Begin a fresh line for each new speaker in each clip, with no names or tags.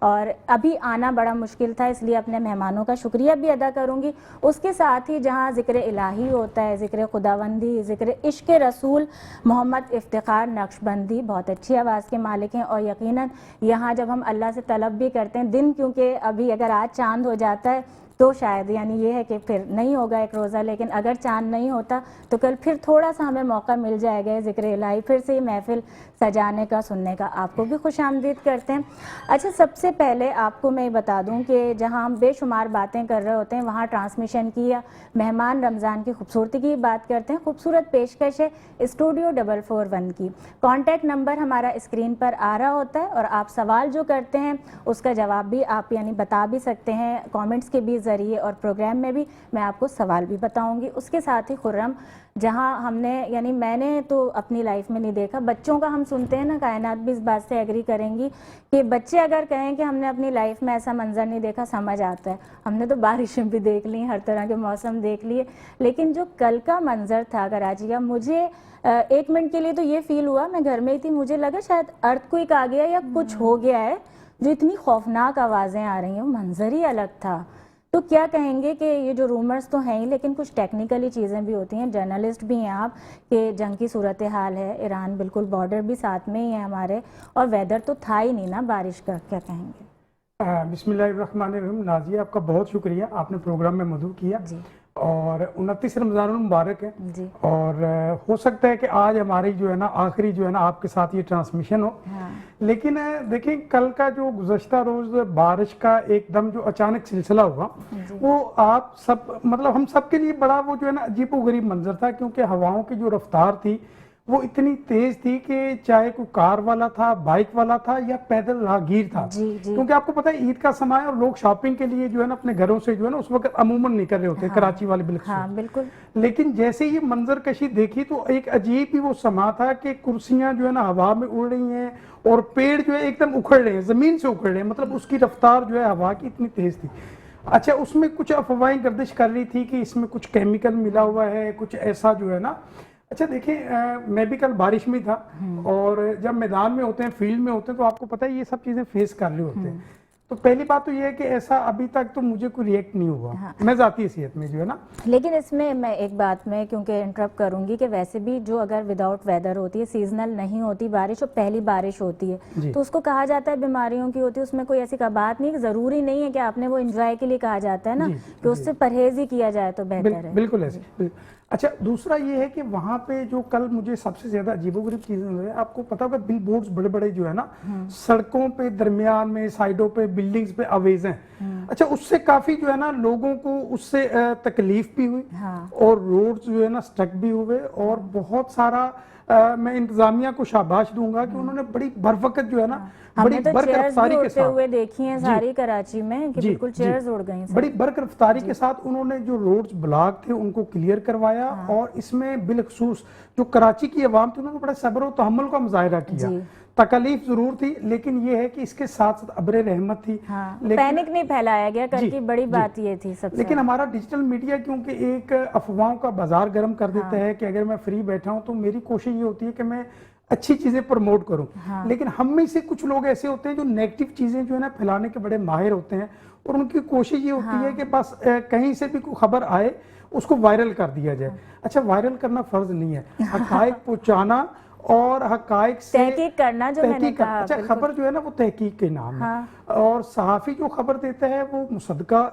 اور ابھی آنا بڑا مشکل تھا، اس لیے اپنے مہمانوں کا شکریہ بھی ادا کروں گی. اس کے ساتھ ہی جہاں ذکر الہی ہوتا ہے، ذکر خداوندی، ذکر عشق رسول محمد افتخار نقشبندی بہت اچھی آواز کے مالک ہیں، اور یقیناً یہاں جب ہم اللہ سے طلب بھی کرتے ہیں دن، کیونکہ ابھی اگر آج چاند ہو جاتا ہے تو شاید یعنی یہ ہے کہ پھر نہیں ہوگا ایک روزہ، لیکن اگر چاند نہیں ہوتا تو کل پھر تھوڑا سا ہمیں موقع مل جائے گا ذکر الہی پھر سے یہ محفل سجانے کا، سننے کا. آپ کو بھی خوش آمدید کرتے ہیں. اچھا، سب سے پہلے آپ کو میں بتا دوں کہ جہاں ہم بے شمار باتیں کر رہے ہوتے ہیں وہاں ٹرانسمیشن کی یا مہمان رمضان کی خوبصورتی کی بات کرتے ہیں. خوبصورت پیشکش ہے اسٹوڈیو 441 کی. کانٹیکٹ نمبر ہمارا اسکرین پر آ رہا ہوتا ہے، اور آپ سوال جو کرتے ہیں اس کا جواب بھی آپ یعنی بتا بھی سکتے ہیں کامنٹس کے بھی ذریعے، اور پروگرام میں بھی میں آپ کو سوال بھی بتاؤں گی. اس کے ساتھ ہی خرم، جہاں ہم نے یعنی میں نے تو اپنی لائف میں نہیں دیکھا، بچوں کا ہم سنتے ہیں نا، کائنات بھی اس بات سے ایگری کریں گی کہ بچے اگر کہیں کہ ہم نے اپنی لائف میں ایسا منظر نہیں دیکھا، سمجھ آتا ہے. ہم نے تو بارشیں بھی دیکھ لی، ہر طرح کے موسم دیکھ لیے، لیکن جو کل کا منظر تھا کراچی کا، مجھے 1 منٹ کے لیے تو یہ فیل ہوا، میں گھر میں ہی تھی، مجھے لگا شاید ارتھ کوئک آ گیا یا کچھ ہو گیا ہے، جو اتنی خوفناک آوازیں آ رہی ہیں، منظر ہی الگ تھا. تو کیا کہیں گے کہ یہ جو رومرز تو ہیں ہی، لیکن کچھ ٹیکنیکلی چیزیں بھی ہوتی ہیں، جرنلسٹ بھی ہیں آپ، کہ جنگ کی صورتحال ہے، ایران بالکل بارڈر بھی ساتھ میں ہی ہے ہمارے، اور ویدر تو تھا ہی نہیں نا بارش کا، کیا کہیں گے؟
بسم اللہ الرحمن الرحیم. نازیہ، آپ کا بہت شکریہ، آپ نے پروگرام میں مدعو کیا.
جی.
اور 29 رمضان المبارک ہے.
جی.
اور ہو سکتا ہے کہ آج ہماری جو ہے نا آخری جو ہے نا آپ کے ساتھ یہ ٹرانسمیشن ہو. لیکن دیکھیں، کل کا جو گزشتہ روز بارش کا ایک دم جو اچانک سلسلہ ہوا، وہ آپ سب مطلب ہم سب کے لیے بڑا وہ جو ہے نا عجیب و غریب منظر تھا، کیونکہ ہواؤں کی جو رفتار تھی وہ اتنی تیز تھی کہ چاہے کوئی کار والا تھا، بائک والا تھا، یا پیدل راہگیر تھا. کیونکہ آپ کو پتہ ہے عید کا سماں ہے، اور لوگ شاپنگ کے لیے جو ہے نا اپنے گھروں سے جو ہے نا اس وقت عموماً نکل رہے ہوتے ہیں، کراچی والے بالخصوص. لیکن جیسے یہ منظر کشی دیکھی تو ایک عجیب ہی وہ سماں تھا کہ کرسیاں جو ہے نا ہوا میں اڑ رہی ہیں، اور پیڑ جو ہے ایک دم اکھڑ رہے ہیں، زمین سے اکھڑ رہے ہیں، مطلب اس کی رفتار جو ہے ہوا کی اتنی تیز تھی. اچھا، اس میں کچھ افواہیں گردش کر رہی تھی کہ اس میں کچھ کیمیکل ملا ہوا ہے، کچھ ایسا جو ہے نا. اچھا دیکھیں، میں بھی کل بارش میں تھا، اور جب میدان میں ہوتے ہیں، فیلڈ میں ہوتے ہیں، تو آپ کو پتہ ہے یہ سب چیزیں فیس کر رہے ہوتے ہیں. تو پہلی بات تو یہ ہے کہ ایسا ابھی تک تو مجھے کوئی ریئیکٹ نہیں ہوا، میں ذاتی حیثیت میں جو ہے نا.
لیکن اس میں ایک بات میں کیونکہ انٹرپٹ کروں گی کہ ویسے بھی جو اگر وداؤٹ ویدر ہوتی ہے، سیزنل نہیں ہوتی بارش، اور پہلی بارش ہوتی ہے، تو اس کو کہا جاتا ہے بیماریوں کی ہوتی ہے. اس میں کوئی ایسی بات نہیں، ضروری نہیں ہے کہ آپ نے وہ انجوائے کے لیے کہا جاتا ہے نا، کہ اس سے پرہیز ہی کیا جائے تو بہتر ہے.
بالکل ایسے. اچھا، دوسرا یہ ہے کہ وہاں پہ جو کل مجھے سب سے زیادہ عجیب و غریب چیزیں ہوئی، آپ کو پتا ہوگا بل بورڈز بڑے بڑے جو ہے نا سڑکوں پہ، درمیان میں، سائڈوں پہ، بلڈنگز پہ اویز ہیں. اچھا، اس سے کافی جو ہے نا لوگوں کو اس سے تکلیف بھی ہوئی، اور روڈز جو ہے نا سٹک بھی ہوئے، اور بہت سارا میں انتظامیہ کو شاباش دوں گا کہ انہوں نے بڑی بروقت جو ہے نا بڑی برق رفتاری کے ساتھ
ہوئے دیکھی ہیں ساری کراچی میں کہ بالکل چیئرز اڑ گئیں،
بڑی برق رفتاری کے ساتھ انہوں نے جو روڈز بلاک تھے ان کو کلیئر کروایا. اور اس میں بالخصوص جو کراچی کی عوام تھی، انہوں نے بڑا صبر و تحمل کا مظاہرہ کیا. تکلیف ضرور تھی، لیکن یہ ہے کہ اس کے ساتھ ساتھ ابر رحمت تھی.
پینک نہیں پھیلایا گیا، کل کی بڑی بات یہ تھی سب سے.
لیکن ہمارا ڈیجیٹل میڈیا کیونکہ ایک افواہوں کا بازار گرم کر دیتا ہے، کہ اگر میں فری بیٹھا ہوں تو میری کوشش یہ ہوتی ہے کہ میں اچھی چیزیں پروموٹ کروں. لیکن ہم میں سے کچھ لوگ ایسے ہوتے ہیں جو نیگیٹو چیزیں جو ہے نا پھیلانے کے بڑے ماہر ہوتے ہیں، اور ان کی کوشش یہ ہوتی ہے کہ بس کہیں سے بھی کوئی خبر آئے اس کو وائرل کر دیا جائے. اچھا، وائرل کرنا فرض نہیں ہے، حقائق پہنچانا اور حقائق سے
تحقیق کرنا، جو میں نے کہا.
اچھا، خبر جو ہے نا وہ تحقیق کے نام ہے، اور صحافی جو خبر دیتا ہے وہ مصدقہ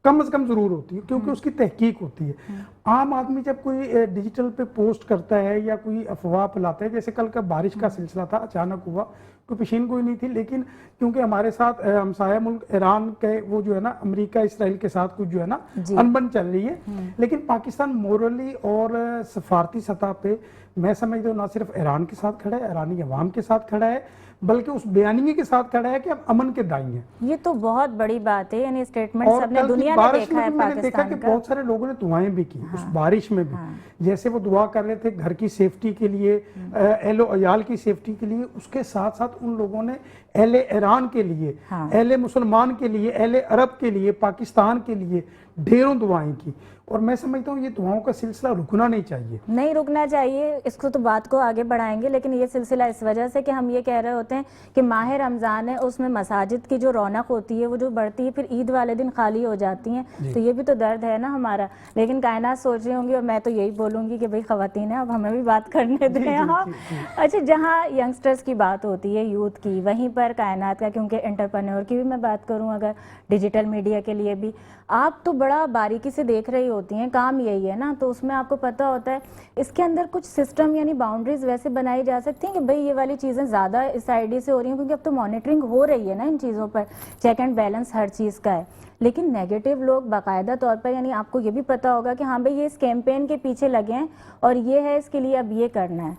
کم از کم ضرور ہوتی ہے، کیونکہ اس کی تحقیق ہوتی ہے. عام آدمی جب کوئی ڈیجیٹل پہ پوسٹ کرتا ہے یا کوئی افواہ پھیلاتا ہے، جیسے کل کا بارش کا سلسلہ تھا، اچانک ہوا، کوئی پیشین کوئی نہیں تھی، لیکن کیونکہ ہمارے ساتھ ہمسایہ ملک ایران کے وہ جو ہے نا امریکہ اسرائیل کے ساتھ کچھ جو ہے نا انبن چل رہی ہے. لیکن پاکستان مورلی اور سفارتی سطح پہ میں سمجھتا ہوں نہ صرف ایران کے ساتھ کھڑا ہے، ایرانی عوام کے ساتھ کھڑا ہے، بلکہ اس بیانیے کے ساتھ کھڑا ہے کہ ہم امن کے دائیں ہیں.
یہ تو بہت بڑی بات ہے، یعنی اسٹیٹمنٹ سب نے دنیا نے دیکھا ہے.
میں نے دیکھا کہ بہت سارے لوگوں نے دعائیں بھی کی اس بارش میں بھی. جیسے وہ دعا کر رہے تھے گھر کی سیفٹی کے لیے، اہل و عیال کی سیفٹی کے لیے، اس کے ساتھ ساتھ ان لوگوں نے اہل ایران کے لیے، اہل مسلمان کے لیے، اہل عرب کے لیے، پاکستان کے لیے ڈھیروں دعائیں کی، اور میں سمجھتا ہوں یہ دعاؤں کا سلسلہ رکنا نہیں چاہیے،
نہیں رکنا چاہیے. اس کو تو بات کو آگے بڑھائیں گے، لیکن یہ سلسلہ اس وجہ سے کہ ہم یہ کہہ رہے ہوتے ہیں کہ ماہ رمضان ہے، اس میں مساجد کی جو رونق ہوتی ہے وہ جو بڑھتی ہے، پھر عید والے دن خالی ہو جاتی ہیں، تو یہ بھی تو درد ہے نا ہمارا. لیکن کائنات سوچ رہی ہوں گی، اور میں تو یہی بولوں گی کہ بھئی خواتین ہیں، اب ہمیں بھی بات کرنے دیں. اچھا، جہاں ینگسٹرز کی بات ہوتی ہے، یوتھ کی، وہیں پر کائنات کا، کیونکہ انٹرپرینور کی بھی میں بات کروں اگر ڈیجیٹل میڈیا کے لیے بھی، آپ تو بڑا باریکی سے دیکھ رہی ہوتی ہیں، کام یہی ہے نا، تو اس میں آپ کو پتہ ہوتا ہے اس کے اندر کچھ سسٹم یعنی باؤنڈریز ویسے بنائی جا سکتی ہیں کہ بھئی یہ والی چیزیں زیادہ اس آئی ڈی سے ہو رہی ہیں، کیونکہ اب تو مانیٹرنگ ہو رہی ہے نا ان چیزوں پر، چیک اینڈ بیلنس ہر چیز کا ہے. لیکن نیگیٹو لوگ باقاعدہ طور پر، یعنی آپ کو یہ بھی پتہ ہوگا کہ ہاں بھئی یہ اس کیمپین کے پیچھے لگے ہیں اور یہ ہے اس کے لیے اب یہ کرنا ہے.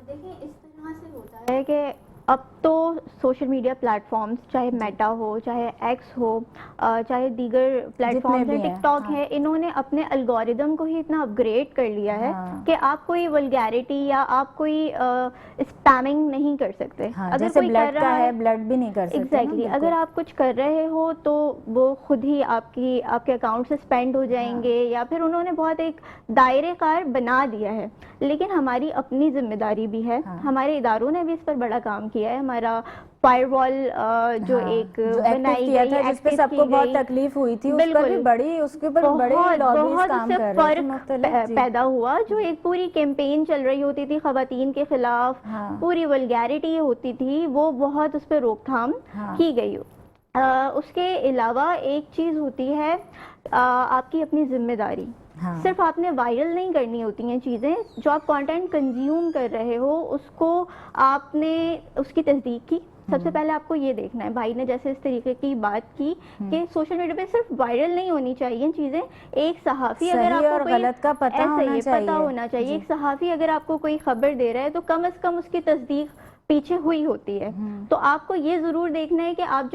دیکھیں اس طرح سے ہوتا ہے کہ اب تو سوشل میڈیا پلیٹ فارمز، چاہے میٹا ہو، چاہے ایکس ہو، چاہے دیگر پلیٹ فارمز ہیں، ٹک ٹاک ہے، انہوں نے اپنے الگوریدم کو ہی اتنا اپ گریڈ کر لیا ہے کہ آپ کوئی ولگیرٹی یا آپ کوئی اسپیمنگ نہیں کر سکتے. اگر کوئی کر رہا ہے
بلڈ بھی نہیں کر سکتے.
ایگزیکٹلی، اگر آپ کچھ کر رہے ہو تو وہ خود ہی آپ کے اکاؤنٹ سے اسپینڈ ہو جائیں گے، یا پھر انہوں نے بہت ایک دائرے کار بنا دیا ہے. لیکن ہماری اپنی ذمہ داری بھی ہے، ہمارے اداروں نے بھی اس پر بڑا کام کیا ہے. ہمارا فائر وال جو ایک بنائی گئی ہے،
جس پہ سب کو بہت تکلیف ہوئی تھی، اس پر بھی بڑی، اس کے اوپر بڑے لابیز کام کر رہے ہیں،
فرق پیدا ہوا. جو ایک پوری کیمپین چل رہی ہوتی تھی خواتین کے خلاف، پوری ولگیرٹی ہوتی تھی، وہ بہت اس پہ روک تھام کی گئی. اس کے علاوہ ایک چیز ہوتی ہے آپ کی اپنی ذمہ داری. صرف آپ نے وائرل نہیں کرنی ہوتی ہیں چیزیں، جو آپ کانٹینٹ کنزیوم کر رہے ہو اس کو آپ نے اس کی تصدیق کی. سب سے پہلے آپ کو یہ دیکھنا ہے، بھائی نے جیسے اس طریقے کی بات کی کہ سوشل میڈیا پہ صرف وائرل نہیں ہونی چاہیے چیزیں. ایک صحافی اگر آپ کو
غلط کا پتہ
ہونا چاہیے، ایک صحافی اگر آپ کو کوئی خبر دے رہا ہے تو کم از کم اس کی تصدیق پیچھے ہوئی ہوتی ہے. تو آپ کو یہ ضرور دیکھنا ہے کہ آپ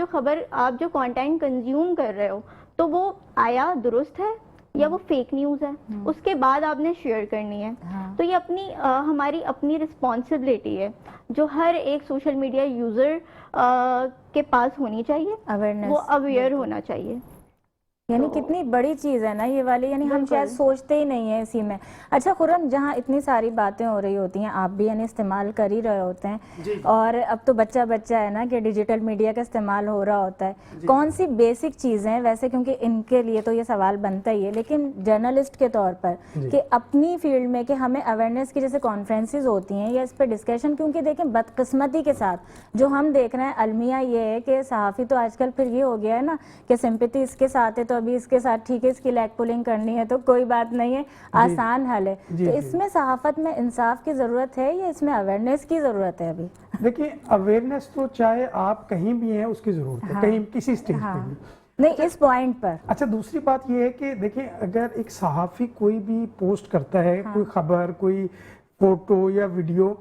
جو کانٹینٹ کنزیوم کر رہے ہو تو وہ آیا درست ہے یا وہ فیک نیوز ہے، اس کے بعد آپ نے شیئر کرنی ہے. تو یہ ہماری اپنی رسپانسبلٹی ہے جو ہر ایک سوشل میڈیا یوزر کے پاس ہونی چاہیے، وہ اویئر ہونا چاہیے.
یعنی کتنی بڑی چیز ہے نا یہ والی، یعنی ہم شاید سوچتے ہی نہیں ہیں اسی میں. اچھا خرم، جہاں اتنی ساری باتیں ہو رہی ہوتی ہیں، آپ بھی یعنی استعمال کر ہی رہے ہوتے ہیں، اور اب تو بچہ ہے نا کہ ڈیجیٹل میڈیا کا استعمال ہو رہا ہوتا ہے، کون سی بیسک چیزیں ویسے، کیونکہ ان کے لیے تو یہ سوال بنتا ہی ہے، لیکن جرنلسٹ کے طور پر کہ اپنی فیلڈ میں کہ ہمیں اویئرنیس کی جیسے کانفرنسز ہوتی ہیں یا اس پہ ڈسکشن، کیونکہ دیکھیں بدقسمتی کے ساتھ جو ہم دیکھ رہے ہیں المیہ یہ ہے کہ صحافی تو آج کل پھر یہ ہو گیا ہے نا کہ سمپیتی اس کے ساتھ ہے تو ابھی اس کے ساتھ ٹھیک ہے، اس کی لیگ پولنگ کرنی ہے تو کوئی بات نہیں ہے، آسان حل ہے. تو اس میں صحافت میں انصاف کی ضرورت ہے یا اس میں اویئرنیس کی ضرورت ہے؟ ابھی
دیکھیں اویئرنیس تو چاہے آپ کہیں بھی ہیں اس کی ضرورت ہے، کہیں کسی اسٹیج پہ بھی
نہیں، اس پوائنٹ پر.
اچھا دوسری بات یہ ہے کہ دیکھیں اگر ایک صحافی کوئی بھی پوسٹ کرتا ہے، کوئی خبر، کوئی فوٹو یا ویڈیو،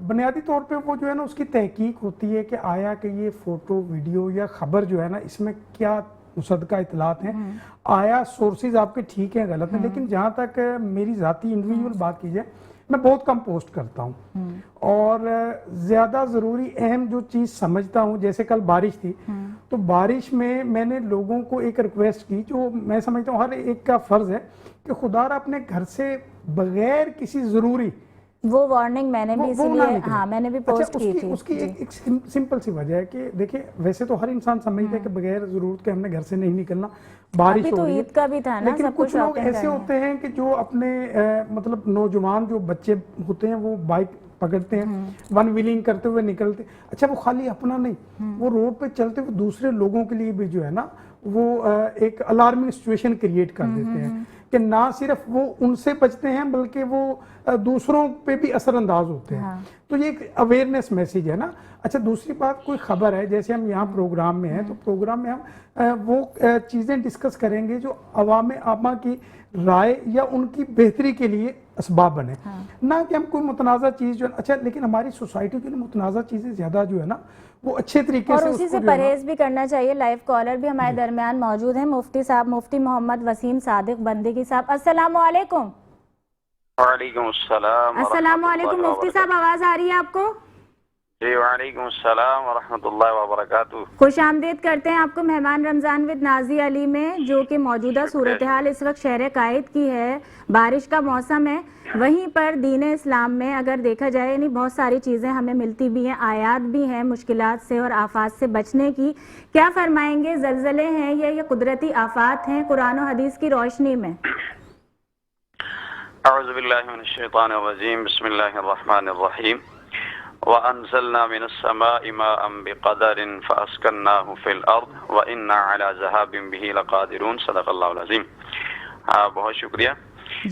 بنیادی طور پہ وہ جو ہے نا اس کی تحقیق ہوتی ہے کہ آیا کہ یہ فوٹو، ویڈیو یا خبر جو ہے نا اس میں کیا مصدقہ اطلاعات ہیں، آیا سورسز آپ کے ٹھیک ہیں غلط ہیں. لیکن جہاں تک میری ذاتی انڈیویجول بات کی جائے، میں بہت کم پوسٹ کرتا ہوں اور زیادہ ضروری اہم جو چیز سمجھتا ہوں، جیسے کل بارش تھی تو بارش میں نے لوگوں کو ایک ریکویسٹ کی جو میں سمجھتا ہوں ہر ایک کا فرض ہے کہ خدا را اپنے گھر سے بغیر کسی ضروری،
وہ وارننگ میں نے بھی اسی لیے میں نے بھی پوسٹ کی تھی.
اس کی ایک سمپل سی وجہ ہے کہ دیکھیں ویسے تو ہر انسان سمجھتا ہے کہ بغیر ضرورت کے ہم نے گھر سے نہیں نکلنا، بارش ہو رہی ہے،
عید کا بھی تھا نا،
لیکن کچھ لوگ ایسے ہوتے ہیں کہ جو اپنے مطلب نوجوان جو بچے ہوتے ہیں وہ بائک پکڑتے ہیں، ون ویلنگ کرتے ہوئے نکلتے. اچھا وہ خالی اپنا نہیں، وہ روڈ پہ چلتے ہوئے دوسرے لوگوں کے لیے بھی جو ہے نا وہ ایک الارمنگ سچویشن کریٹ کر دیتے ہیں کہ نہ صرف وہ ان سے بچتے ہیں بلکہ وہ دوسروں پہ بھی اثر انداز ہوتے ہیں. تو یہ ایک اویئرنیس میسیج ہے نا. اچھا دوسری بات، کوئی خبر ہے، جیسے ہم یہاں پروگرام میں ہیں تو پروگرام میں ہم وہ چیزیں ڈسکس کریں گے جو عوام عامہ کی رائے یا ان کی بہتری کے لیے اسباب بنے، نہ کہ ہم کوئی متنازع چیز جو ہے. اچھا لیکن ہماری سوسائٹی کے لیے متنازع چیزیں زیادہ جو ہے نا وہ اچھے طریقے سے،
اور اسی سے پرہیز بھی کرنا چاہیے. لائیو کالر بھی ہمارے درمیان موجود ہیں، مفتی صاحب، مفتی محمد وسیم صادق بندگی صاحب. السلام علیکم.
وعلیکم السلام.
السلام علیکم مفتی صاحب، آواز آ رہی ہے آپ کو؟
جی وعلیکم السلام ورحمۃ اللہ وبرکاتہ.
خوش آمدید کرتے ہیں آپ کو مہمان رمضان ود نازی علی میں، جو کہ موجودہ صورتحال اس وقت شہر قائد کی ہے، بارش کا موسم ہے. وہیں پر دین اسلام میں اگر دیکھا جائے یعنی بہت ساری چیزیں ہمیں ملتی بھی ہیں، آیات بھی ہیں مشکلات سے اور آفات سے بچنے کی. کیا فرمائیں گے؟ زلزلے ہیں یا یہ قدرتی آفات ہیں قرآن و حدیث کی روشنی میں؟
اعوذ باللہ من الشیطان الرجیم. بسم اللہ الرحمن الرحیم. وَأَنزَلْنَا مِنَ السَّمَاءِ مَاءً بِقَدَرٍ فَأَسْكَنَّاهُ فِي الْأَرْضِ وَإِنَّا عَلَى ذَهَابٍ بِهِ لَقَادِرُونَ. صدق اللہ العظیم. بہت شکریہ.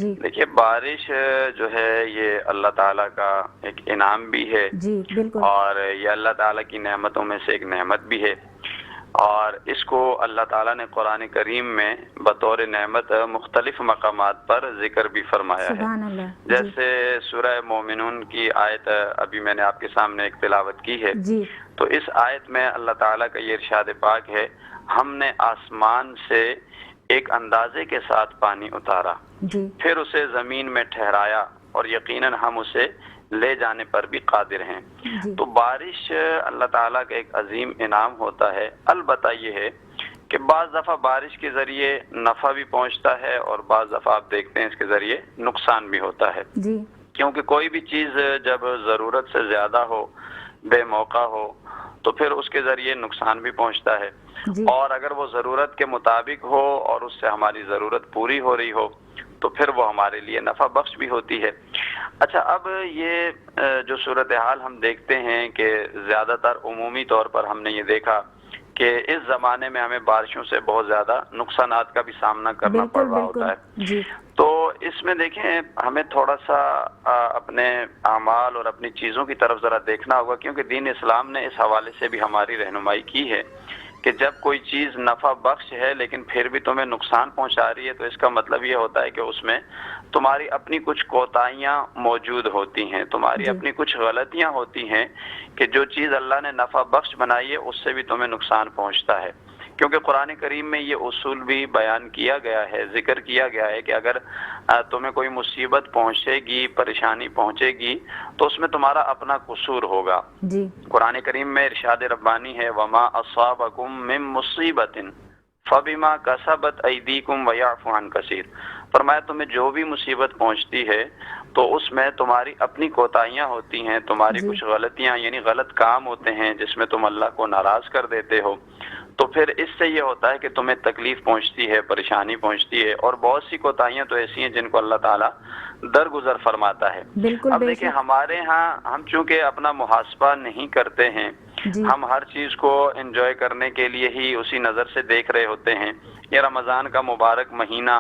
جی
دیکھیے بارش جو ہے یہ اللہ تعالیٰ کا ایک انعام بھی ہے
جی بالکل،
اور یہ اللہ تعالیٰ کی نعمتوں میں سے ایک نعمت بھی ہے، اور اس کو اللہ تعالیٰ نے قرآن کریم میں بطور نعمت مختلف مقامات پر ذکر بھی فرمایا ہے.
سبحان اللہ.
جیسے سورہ مومنون کی آیت ابھی میں نے آپ کے سامنے ایک تلاوت کی ہے،
جی
تو اس آیت میں اللہ تعالیٰ کا یہ ارشاد پاک ہے، ہم نے آسمان سے ایک اندازے کے ساتھ پانی اتارا،
جی
پھر اسے زمین میں ٹھہرایا، اور یقیناً ہم اسے لے جانے پر بھی قادر ہیں.
جی
تو بارش اللہ تعالیٰ کا ایک عظیم انعام ہوتا ہے. البتہ یہ ہے کہ بعض دفعہ بارش کے ذریعے نفع بھی پہنچتا ہے اور بعض دفعہ آپ دیکھتے ہیں اس کے ذریعے نقصان بھی ہوتا ہے،
جی
کیونکہ کوئی بھی چیز جب ضرورت سے زیادہ ہو، بے موقع ہو، تو پھر اس کے ذریعے نقصان بھی پہنچتا ہے.
جی
اور اگر وہ ضرورت کے مطابق ہو اور اس سے ہماری ضرورت پوری ہو رہی ہو تو پھر وہ ہمارے لیے نفع بخش بھی ہوتی ہے. اچھا، اب یہ جو صورتحال ہم دیکھتے ہیں کہ زیادہ تر عمومی طور پر ہم نے یہ دیکھا کہ اس زمانے میں ہمیں بارشوں سے بہت زیادہ نقصانات کا بھی سامنا کرنا پڑ رہا ہوتا ہے.
جی
تو اس میں دیکھیں ہمیں تھوڑا سا اپنے اعمال اور اپنی چیزوں کی طرف ذرا دیکھنا ہوگا، کیونکہ دین اسلام نے اس حوالے سے بھی ہماری رہنمائی کی ہے کہ جب کوئی چیز نفع بخش ہے لیکن پھر بھی تمہیں نقصان پہنچا رہی ہے تو اس کا مطلب یہ ہوتا ہے کہ اس میں تمہاری اپنی کچھ کوتاہیاں موجود ہوتی ہیں، تمہاری اپنی کچھ غلطیاں ہوتی ہیں کہ جو چیز اللہ نے نفع بخش بنائی ہے اس سے بھی تمہیں نقصان پہنچتا ہے. کیونکہ قرآن کریم میں یہ اصول بھی بیان کیا گیا ہے، ذکر کیا گیا ہے کہ اگر تمہیں کوئی مصیبت پہنچے گی، پریشانی پہنچے گی تو اس میں تمہارا اپنا قصور ہوگا.
جی
قرآن کریم میں ارشاد ربانی ہے، وَمَا أَصَابَكُم مِّن مُّصِيبَةٍ فَبِمَا كَسَبَتْ أَيْدِيكُمْ وَيَعْفُو عَن كَثِيرٍ. فرمایا تمہیں جو بھی مصیبت پہنچتی ہے تو اس میں تمہاری اپنی کوتاہیاں ہوتی ہیں، تمہاری کچھ غلطیاں یعنی غلط کام ہوتے ہیں جس میں تم اللہ کو ناراض کر دیتے ہو، تو پھر اس سے یہ ہوتا ہے کہ تمہیں تکلیف پہنچتی ہے، پریشانی پہنچتی ہے. اور بہت سی کوتاہیاں تو ایسی ہیں جن کو اللہ تعالیٰ درگزر فرماتا ہے.
بالکل.
اب دیکھیں ہمارے ہاں ہم چونکہ اپنا محاسبہ نہیں کرتے ہیں، ہم ہر چیز کو انجوائے کرنے کے لیے ہی اسی نظر سے دیکھ رہے ہوتے ہیں. یہ رمضان کا مبارک مہینہ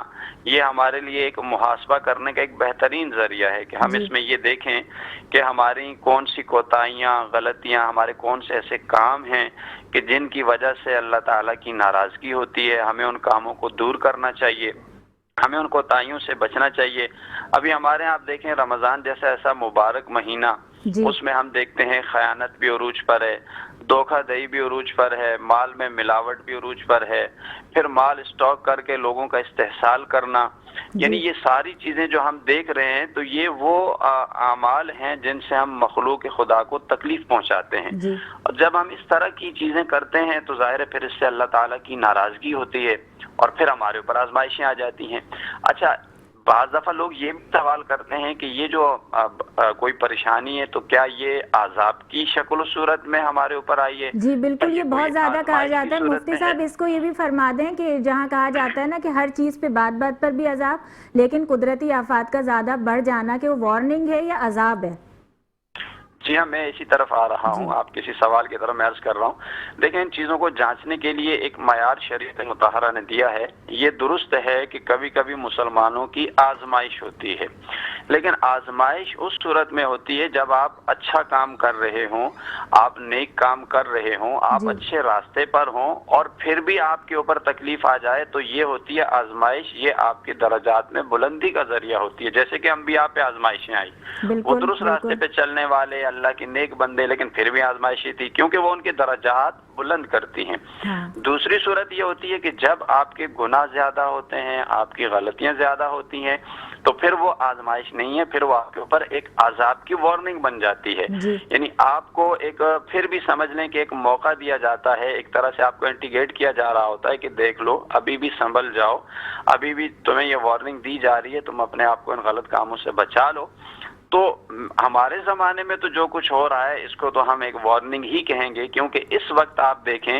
یہ ہمارے لیے ایک محاسبہ کرنے کا ایک بہترین ذریعہ ہے کہ ہم اس میں یہ دیکھیں کہ ہماری کون سی کوتاہیاں، غلطیاں، ہمارے کون سے ایسے کام ہیں کہ جن کی وجہ سے اللہ تعالیٰ کی ناراضگی ہوتی ہے. ہمیں ان کاموں کو دور کرنا چاہیے، ہمیں ان کوتاہیوں سے بچنا چاہیے. ابھی ہمارے یہاں آپ دیکھیں رمضان جیسا ایسا مبارک مہینہ، اس میں ہم دیکھتے ہیں خیانت بھی عروج پر ہے، دھوکہ دہی بھی عروج پر ہے، مال میں ملاوٹ بھی عروج پر ہے، پھر مال اسٹاک کر کے لوگوں کا استحصال کرنا، یعنی یہ ساری چیزیں جو ہم دیکھ رہے ہیں تو یہ وہ اعمال ہیں جن سے ہم مخلوق خدا کو تکلیف پہنچاتے ہیں. اور جب ہم اس طرح کی چیزیں کرتے ہیں تو ظاہر ہے پھر اس سے اللہ تعالیٰ کی ناراضگی ہوتی ہے اور پھر ہمارے اوپر آزمائشیں آ جاتی ہیں. اچھا، بعض دفعہ لوگ یہ بھی سوال کرتے ہیں کہ یہ جو کوئی پریشانی ہے تو کیا یہ عذاب کی شکل و صورت میں ہمارے اوپر آئی ہے؟
جی بالکل، یہ بہت زیادہ کہا جاتا ہے. مفتی صاحب اس کو یہ بھی فرما دیں کہ جہاں کہا جاتا ہے نا کہ ہر چیز پہ بات بات پر بھی عذاب، لیکن قدرتی آفات کا زیادہ بڑھ جانا کہ وہ وارننگ ہے یا عذاب ہے؟
جی ہاں، میں اسی طرف آ رہا ہوں، آپ کسی سوال کی طرف میں عرض کر رہا ہوں. دیکھیں ان چیزوں کو جانچنے کے لیے ایک معیار شریعت مطہرہ نے دیا ہے. یہ درست ہے کہ کبھی کبھی مسلمانوں کی آزمائش ہوتی ہے، لیکن آزمائش اس صورت میں ہوتی ہے جب آپ اچھا کام کر رہے ہوں، آپ نیک کام کر رہے ہوں، آپ اچھے راستے پر ہوں اور پھر بھی آپ کے اوپر تکلیف آ جائے تو یہ ہوتی ہے آزمائش. یہ آپ کے درجات میں بلندی کا ذریعہ ہوتی ہے. جیسے کہ انبیاء پہ آزمائشیں آئی، وہ درست راستے پہ چلنے والے، اللہ کے نیک بندے لیکن پھر بھی آزمائشی تھی، کیونکہ وہ ان کے درجات بلند کرتی ہیں۔ دوسری صورت یہ ہوتی ہے کہ جب آپ کے گناہ زیادہ ہوتے ہیں، آپ کی غلطیاں زیادہ ہوتی ہیں، تو پھر وہ آزمائش نہیں ہے، پھر وہ آپ کے اوپر ایک عذاب کی وارننگ بن جاتی ہے۔ یعنی آپ کو ایک پھر بھی سمجھ لیں کہ ایک موقع دیا جاتا ہے، ایک طرح سے آپ کو انٹیگیٹ کیا جا رہا ہوتا ہے کہ دیکھ لو، ابھی بھی سنبھل جاؤ، ابھی بھی تمہیں یہ وارننگ دی جا رہی ہے، تم اپنے آپ کو ان غلط کاموں سے بچا لو۔ تو ہمارے زمانے میں تو جو کچھ ہو رہا ہے اس کو تو ہم ایک وارننگ ہی کہیں گے، کیونکہ اس وقت آپ دیکھیں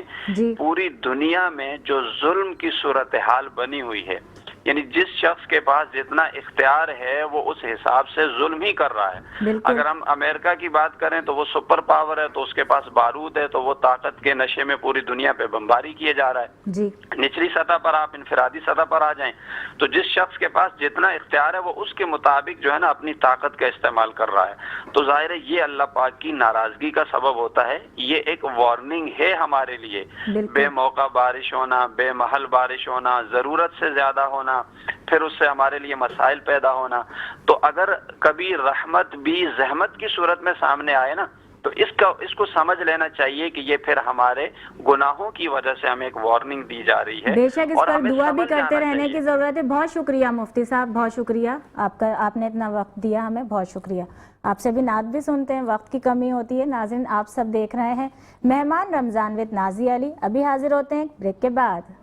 پوری دنیا میں جو ظلم کی صورتحال بنی ہوئی ہے، یعنی جس شخص کے پاس جتنا اختیار ہے وہ اس حساب سے ظلم ہی کر رہا ہے۔ اگر ہم امریکہ کی بات کریں تو وہ سپر پاور ہے، تو اس کے پاس بارود ہے، تو وہ طاقت کے نشے میں پوری دنیا پہ بمباری کیے جا رہا ہے۔ نچلی سطح پر آپ انفرادی سطح پر آ جائیں تو جس شخص کے پاس جتنا اختیار ہے وہ اس کے مطابق جو ہے نا اپنی طاقت کا استعمال کر رہا ہے، تو ظاہر ہے یہ اللہ پاک کی ناراضگی کا سبب ہوتا ہے۔ یہ ایک وارننگ ہے ہمارے لیے، بے موقع بارش ہونا، بے محل بارش ہونا، ضرورت سے زیادہ ہونا، پھر اس سے ہمارے لیے مسائل پیدا ہونا۔ تو اگر کبھی رحمت بھی زحمت کی صورت میں سامنے آئے نا تو اس کو سمجھ لینا چاہیے کہ یہ پھر ہمارے گناہوں کی وجہ سے ہمیں ایک وارننگ دی جا رہی ہے،
بے شک اس
اور
پر
ہمیں
دعا بھی
سمجھ
کرتے
جانا
رہنے
چاہیے۔
کی ضرورت ہے۔ بہت شکریہ مفتی صاحب، بہت شکریہ آپ نے اتنا وقت دیا ہمیں، بہت شکریہ۔ آپ سے بھی نعت بھی سنتے ہیں، وقت کی کمی ہوتی ہے۔ ناظرین آپ سب دیکھ رہے ہیں مہمان رمضان وتھ نازیہ علی، ابھی حاضر ہوتے ہیں بریک کے بعد۔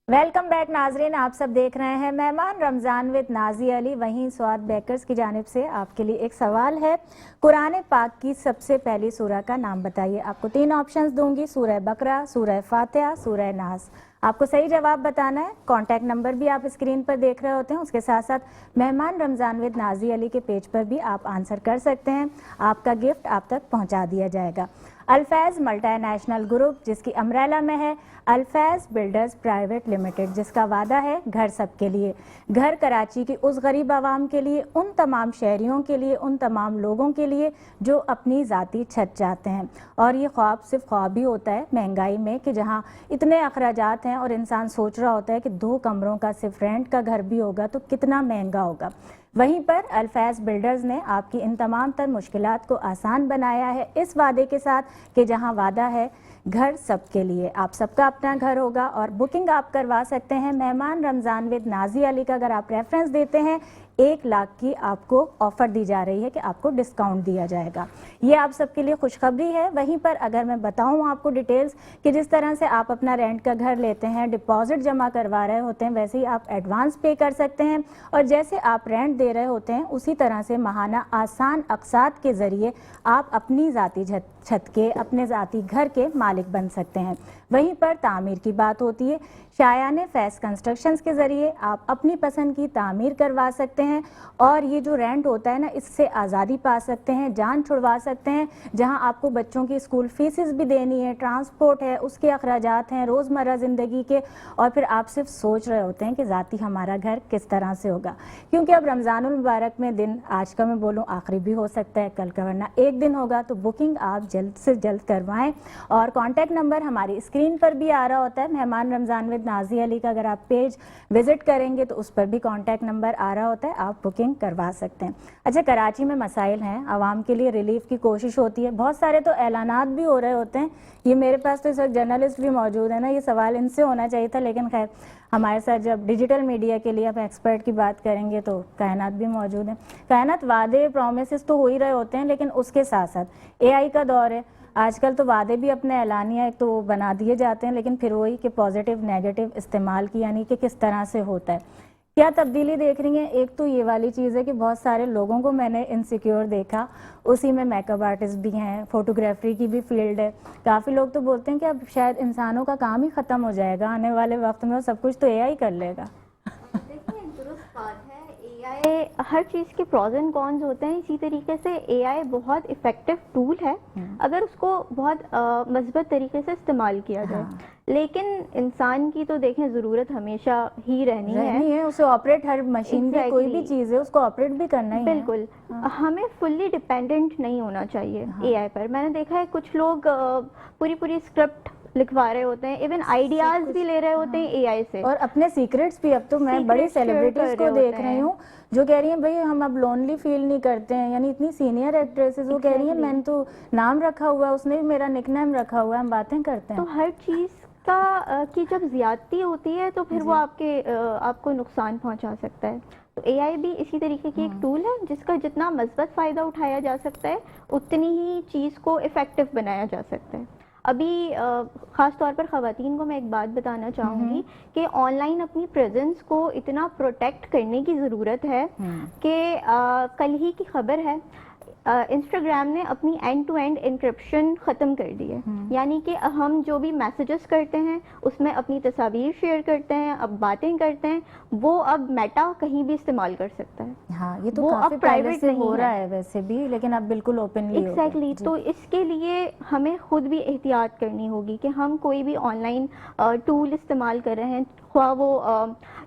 ویلکم بیک ناظرین، آپ سب دیکھ رہے ہیں مہمان رمضان وتھ نازیہ علی۔ وہیں سعاد بیکرز کی جانب سے آپ کے لیے ایک سوال ہے، قرآن پاک کی سب سے پہلی سورہ کا نام بتائیے۔ آپ کو 3 آپشنز دوں گی، سورہ بقرہ، سورہ فاتحہ، سورہ ناس۔ آپ کو صحیح جواب بتانا ہے۔ کانٹیکٹ نمبر بھی آپ اسکرین پر دیکھ رہے ہوتے ہیں، اس کے ساتھ ساتھ مہمان رمضان وتھ نازیہ علی کے پیج پر بھی آپ آنسر کر سکتے ہیں، آپ کا گفٹ آپ تک پہنچا دیا جائے گا۔ الفیض ملٹی نیشنل گروپ جس کی امبریلا میں ہے الفیض بلڈرز پرائیویٹ لمیٹڈ، جس کا وعدہ ہے گھر سب کے لیے، گھر کراچی کی اس غریب عوام کے لیے، ان تمام شہریوں کے لیے، ان تمام لوگوں کے لیے جو اپنی ذاتی چھت چاہتے ہیں۔ اور یہ خواب صرف خواب ہی ہوتا ہے مہنگائی میں، کہ جہاں اتنے اخراجات ہیں اور انسان سوچ رہا ہوتا ہے کہ 2 کمروں کا صرف رینٹ کا گھر بھی ہوگا تو کتنا مہنگا ہوگا۔ وہیں پر الفیض بلڈرز نے آپ کی ان تمام تر مشکلات کو آسان بنایا ہے اس وعدے کے ساتھ کہ جہاں وعدہ ہے گھر سب کے لیے، آپ سب کا اپنا گھر ہوگا۔ اور بکنگ آپ کروا سکتے ہیں مہمان رمضان وتھ نازیہ علی کا، اگر آپ ریفرنس دیتے ہیں 1 لاکھ کی آپ کو آفر دی جا رہی ہے کہ آپ کو ڈسکاؤنٹ دیا جائے گا۔ یہ آپ سب کے لیے خوشخبری ہے۔ وہیں پر اگر میں بتاؤں آپ کو ڈیٹیلز کہ جس طرح سے آپ اپنا رینٹ کا گھر لیتے ہیں، ڈپازٹ جمع کروا رہے ہوتے ہیں، ویسے ہی آپ ایڈوانس پے کر سکتے ہیں، اور جیسے آپ رینٹ دے رہے ہوتے ہیں اسی طرح سے ماہانہ آسان اقساط کے ذریعے آپ اپنی ذاتی چھت کے، اپنے ذاتی گھر کے مالک بن سکتے ہیں۔ وہیں پر تعمیر کی بات ہوتی ہے، شایان فیض کنسٹرکشنز کے ذریعے آپ اپنی پسند کی تعمیر کروا سکتے ہیں، اور یہ جو رینٹ ہوتا ہے نا اس سے آزادی پا سکتے ہیں، جان چھڑوا سکتے ہیں۔ جہاں آپ کو بچوں کی اسکول فیسز بھی دینی ہے، ٹرانسپورٹ ہے، اس کے اخراجات ہیں روزمرہ زندگی کے، اور پھر آپ صرف سوچ رہے ہوتے ہیں کہ ذاتی ہمارا گھر کس طرح سے ہوگا، کیونکہ اب رمضان المبارک میں دن آج کا میں بولوں آخری بھی ہو سکتا ہے، کل کا ورنہ ایک دن ہوگا، تو بکنگ آپ جلد سے جلد کروائیں۔ اور کانٹیکٹ نمبر ہماری اسکرین پر بھی آ رہا ہوتا ہے، مہمان رمضان وتھ نازیہ علی کا اگر آپ پیج وزٹ کریں گے تو اس پر بھی کانٹیکٹ نمبر آ رہا ہوتا ہے، آپ بکنگ کروا سکتے ہیں۔ اچھا، کراچی میں مسائل ہیں، عوام کے لیے ریلیف کی کوشش ہوتی ہے، بہت سارے تو اعلانات بھی ہو رہے ہوتے ہیں۔ یہ میرے پاس تو اس وقت جرنلسٹ بھی موجود ہے نا، یہ سوال ان سے ہونا چاہیے تھا، لیکن خیر ہمارے ساتھ جب ڈیجیٹل میڈیا کے لیے اب ایکسپرٹ کی بات کریں گے تو کائنات بھی موجود ہیں۔ کائنات، وعدے پرومسز تو ہو ہی رہے ہوتے ہیں، لیکن اس کے ساتھ ساتھ AI کا دور ہے، آج کل تو وعدے بھی اپنے اعلانیہ ایک تو بنا دیے جاتے ہیں، لیکن پھر وہی کہ پازیٹیو نیگیٹو استعمال کی، یعنی کہ کس طرح سے ہوتا ہے۔ کیا تبدیلی دیکھ رہی ہیں؟ ایک تو یہ والی چیز ہے کہ بہت سارے لوگوں کو میں نے انسیکیور دیکھا، اسی میں میک اپ آرٹسٹ بھی ہیں، فوٹوگرافی کی بھی فیلڈ ہے، کافی لوگ تو بولتے ہیں کہ اب شاید انسانوں کا کام ہی ختم ہو جائے گا آنے والے وقت میں، اور سب کچھ تو AI کر لے گا۔
دیکھیں، درست بات ہے، AI ہر چیز کے پروز اینڈ کونز ہوتے ہیں، اسی طریقے سے AI بہت افیکٹو ٹول ہے اگر اس کو بہت مثبت طریقے سے استعمال کیا جائے، لیکن انسان کی تو دیکھیں ضرورت ہمیشہ ہی رہنی ہے،
اسے آپریٹ، ہر مشین کی کوئی بھی چیز ہے اس کو آپریٹ بھی کرنا ہی ہے۔
بالکل، ہمیں فلی ڈیپینڈنٹ نہیں ہونا چاہیے AI پر۔ میں نے دیکھا ہے کچھ لوگ پوری اسکرپٹ لکھوا رہے ہوتے ہیں, ایون آئیڈیاز بھی لے رہے ہوتے ہیں اے آئی سے,
اور اپنے سیکرٹس بھی. اب تو میں بڑی سیلیبریٹیز کو دیکھ رہی ہوں جو کہہ رہی ہیں بھائی ہم اب لونلی فیل نہیں کرتے ہیں, یعنی اتنی سینئر ایکٹریسز وہ کہہ رہی ہیں میں نے تو نام رکھا ہوا ہے, اس نے بھی میرا نک نیم رکھا ہوا ہے, ہم باتیں کرتے ہیں.
تو ہر چیز کا کی جب زیادتی ہوتی ہے تو پھر وہ آپ کو نقصان پہنچا سکتا ہے. تو اے آئی بھی اسی طریقے کی ایک ٹول ہے جس کا جتنا مثبت فائدہ اٹھایا جا سکتا ہے اتنی ہی چیز کو افیکٹو بنایا جا سکتا ہے. ابھی خاص طور پر خواتین کو میں ایک بات بتانا چاہوں گی کہ آن لائن اپنی پریزنس کو اتنا پروٹیکٹ کرنے کی ضرورت ہے کہ کل ہی کی خبر ہے انسٹاگرام نے اپنی اینڈ ٹو اینڈ انکرپشن ختم کر دی ہے. یعنی کہ ہم جو بھی میسیجز کرتے ہیں اس میں اپنی تصاویر شیئر کرتے ہیں, اب باتیں کرتے ہیں, وہ اب میٹا کہیں بھی استعمال کر سکتا ہے.
ہاں یہ تو کافی پہلے سے ہو رہا ہے ویسے بھی, لیکن اب بالکل اوپنلی
ایگزیکٹلی. تو اس کے لیے ہمیں خود بھی احتیاط کرنی ہوگی کہ ہم کوئی بھی آن لائن ٹول استعمال کر رہے ہیں, خواہ وہ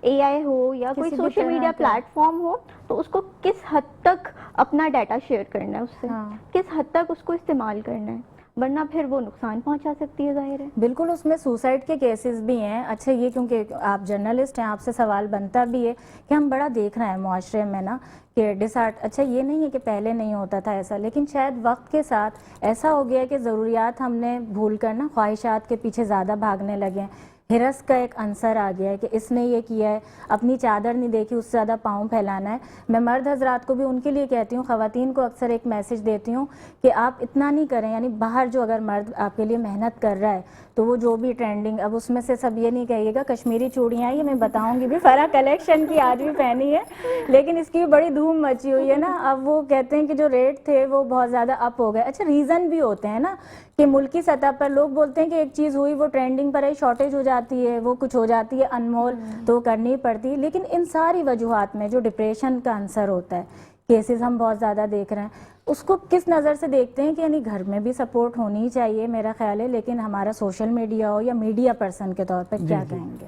اے آئی ہو یا کوئی سوشل میڈیا پلیٹ فارم ہو, تو اس کو کس حد تک اپنا ڈیٹا شیئر کرنا ہے اس سے, کس حد تک اس کو استعمال کرنا ہے, ورنہ پھر وہ نقصان پہنچا سکتی ہے. ظاہر ہے بالکل
اس میں سوسائڈ کے کیسز بھی ہیں. اچھا یہ کیونکہ آپ جرنلسٹ ہیں آپ سے سوال بنتا بھی ہے کہ ہم بڑا دیکھ رہے ہیں معاشرے میں نا کہ اچھا یہ نہیں ہے کہ پہلے نہیں ہوتا تھا ایسا, لیکن شاید وقت کے ساتھ ایسا ہو گیا کہ ضروریات ہم نے بھول کر نا خواہشات کے پیچھے زیادہ بھاگنے لگے ہیں. ہرس کا ایک عنصر آ گیا ہے کہ اس نے یہ کیا ہے, اپنی چادر نہیں دیکھی اس سے زیادہ پاؤں پھیلانا ہے. میں مرد حضرات کو بھی ان کے لیے کہتی ہوں, خواتین کو اکثر ایک میسج دیتی ہوں کہ آپ اتنا نہیں کریں, یعنی باہر جو اگر مرد آپ کے لیے محنت کر رہا ہے تو وہ جو بھی ٹرینڈنگ, اب اس میں سے سب یہ نہیں کہیے گا کشمیری چوڑیاں یہ میں بتاؤں گی بھی فرا کلیکشن کی آج بھی پہنی ہے, لیکن اس کی بھی بڑی دھوم مچی ہوئی ہے نا. اب وہ کہتے ہیں کہ جو ریٹ تھے وہ بہت زیادہ اپ ہو گئے. اچھا ریزن بھی ہوتے ہیں نا کہ ملکی سطح پر لوگ بولتے ہیں کہ ایک چیز ہوئی وہ ٹرینڈنگ پر ہے, شارٹیج ہو جاتی ہے, وہ کچھ ہو جاتی ہے انمول تو کرنی پڑتی, لیکن ان ساری وجوہات میں جو ڈپریشن کا عنصر ہوتا ہے, کیسز ہم بہت زیادہ دیکھ رہے ہیں, اس کو کس نظر سے دیکھتے ہیں کہ یعنی گھر میں بھی سپورٹ ہونی چاہیے میرا خیال ہے, لیکن ہمارا سوشل میڈیا ہو یا میڈیا پرسن کے طور پر کیا کہیں گے؟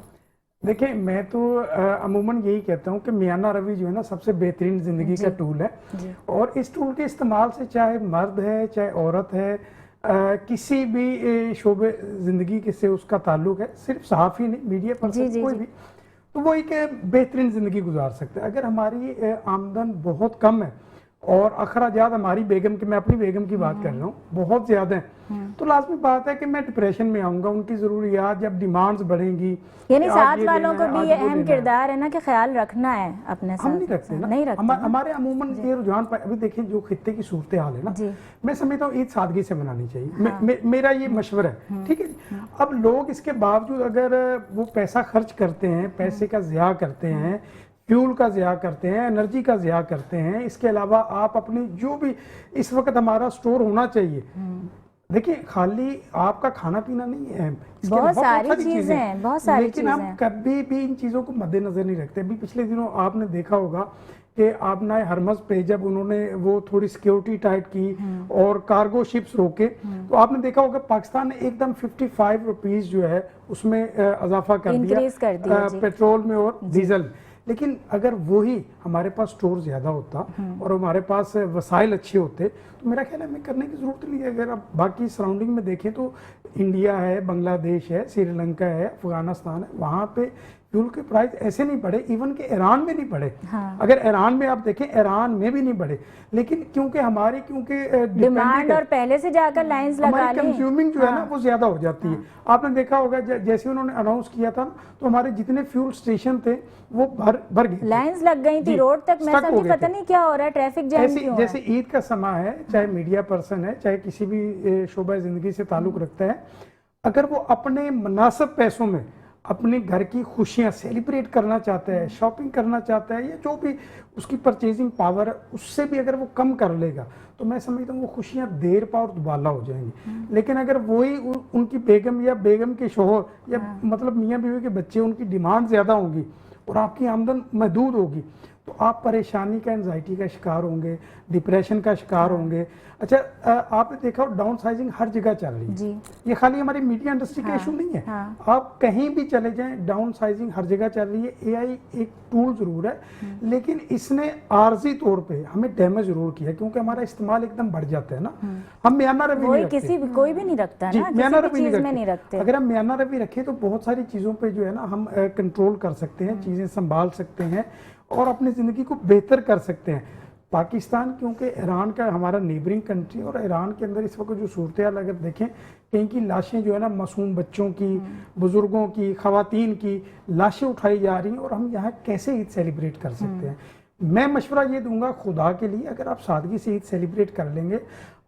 دیکھیں میں تو عموماً یہی کہتا ہوں کہ میانہ روی جو ہے نا سب سے بہترین زندگی کا ٹول ہے, اور اس ٹول کے استعمال سے چاہے مرد ہے چاہے عورت ہے, کسی بھی شعبے زندگی سے اس کا تعلق ہے, صرف صحافی نہیں میڈیا پرسن کوئی بھی, تو وہ ایک بہترین زندگی گزار سکتے ہیں. اگر ہماری آمدن بہت کم ہے اور اخراجات ہماری بیگم کی, میں اپنی بیگم کی بات کر رہا ہوں, بہت زیادہ ہیں, تو لازمی بات ہے کہ میں ڈپریشن میں آؤں گا. ان کی ضروریات جب ڈیمانڈز بڑھیں گی,
یعنی ساتھ والوں کو بھی یہ اہم کردار ہے نا کہ خیال رکھنا ہے اپنے ساتھ.
ہم نہیں رکھتے نا, ہمارے عموماً یہ رجحان پر. ابھی دیکھیں جو خطے کی صورتحال ہے نا, میں سمجھتا ہوں عید سادگی سے منانی چاہیے, میرا یہ مشورہ ہے, ٹھیک ہے. اب لوگ اس کے باوجود اگر وہ پیسہ خرچ کرتے ہیں, پیسے کا ضیاع کرتے ہیں, فیول کا ضیاع کرتے ہیں, انرجی کا ضیاع کرتے ہیں, اس کے علاوہ آپ اپنی جو بھی اس وقت ہمارا سٹور ہونا چاہیے, دیکھیں خالی آپ کا کھانا پینا نہیں ہے,
بہت ساری چیزیں ہیں, بہت ساری چیزیں ہیں,
لیکن ہم کبھی بھی ان چیزوں کو مد نظر نہیں رکھتے. ابھی پچھلے دنوں آپ نے دیکھا ہوگا کہ آپ نے ہرمز پہ جب انہوں نے وہ تھوڑی سیکیورٹی ٹائٹ کی اور کارگو شپس روکے, تو آپ نے دیکھا ہوگا پاکستان نے ایک دم 55 روپیز جو ہے اس میں اضافہ کر دیا پیٹرول میں اور ڈیزل میں. لیکن اگر وہی ہمارے پاس سٹور زیادہ ہوتا اور ہمارے پاس وسائل اچھے ہوتے تو میرا خیال ہے ہمیں کرنے کی ضرورت نہیں ہے. اگر آپ باقی سراؤنڈنگ میں دیکھیں تو انڈیا ہے, بنگلہ دیش ہے, سری لنکا ہے, افغانستان ہے, وہاں پہ فیول کے پرائز ایسے نہیں بڑھے, ایون کہ ایران میں نہیں بڑھے. اگر ایران میں آپ دیکھیں ایران میں بھی نہیں بڑھے, لیکن کیونکہ ہماری
ڈیمانڈ اور پہلے سے جا کر لائنز لگا لی,
کنزیومنگ جو ہے نا وہ زیادہ ہو جاتی ہے. آپ نے دیکھا ہوگا جیسے انہوں نے اناؤنس کیا تھا تو ہمارے جتنے فیول سٹیشن تھے وہ بھر گئے,
لائنز لگ گئی تھی روڈ تک. میں سمجھی پتہ نہیں کیا ہو رہا ہے, ٹریفک جام کیوں ہے.
جیسے عید کا سماں ہے, چاہے میڈیا پرسن ہے چاہے کسی بھی شعبہ زندگی سے تعلق رکھتا ہے, اگر وہ اپنے مناسب پیسوں میں اپنے گھر کی خوشیاں سیلیبریٹ کرنا چاہتا ہے, شاپنگ کرنا چاہتا ہے, یا جو بھی اس کی پرچیزنگ پاور ہے اس سے بھی اگر وہ کم کر لے گا تو میں سمجھتا ہوں وہ خوشیاں دیر پا اور دوبالا ہو جائیں گی. لیکن اگر وہی ان کی بیگم یا بیگم کے شوہر یا مطلب میاں بیوی کے بچے, ان کی ڈیمانڈ زیادہ ہوگی اور آپ کی آمدن محدود ہوگی, تو آپ پریشانی کا انزائٹی کا شکار ہوں گے, ڈپریشن کا شکار ہوں گے. اچھا آپ نے دیکھا ڈاؤن سائزنگ ہر جگہ چل رہی ہے, یہ خالی ہماری میڈیا انڈسٹری کا ایشو نہیں ہے, آپ کہیں بھی چلے جائیں ڈاؤن سائزنگ ہر جگہ چل رہی ہے. اے آئی ایک ٹول ضرور ہے, لیکن اس نے عارضی طور پہ ہمیں ڈیمیج ضرور کیا, کیونکہ ہمارا استعمال ایک دم بڑھ جاتا ہے نا. ہم میانہ روی نہیں رکھتے,
کوئی بھی نہیں رکھتا
جی
نا,
میانہ
کسی بھی
روی
چیز میں نہیں
نہیں
رکھتے.
اگر ہم میانہ روی رکھیں تو بہت ساری چیزوں پہ جو ہے نا ہم کنٹرول کر سکتے ہیں, چیزیں سنبھال سکتے ہیں اور اپنی زندگی کو بہتر کر سکتے ہیں. پاکستان کیونکہ ایران کا ہمارا نیبرنگ کنٹری, اور ایران کے اندر اس وقت جو صورتحال اگر دیکھیں, کہیں کی لاشیں جو ہے نا معصوم بچوں کی, بزرگوں کی, خواتین کی لاشیں اٹھائی جا رہی ہیں, اور ہم یہاں کیسے عید سیلیبریٹ کر سکتے ہیں. میں مشورہ یہ دوں گا خدا کے لیے, اگر آپ سادگی سے عید سیلیبریٹ کر لیں گے,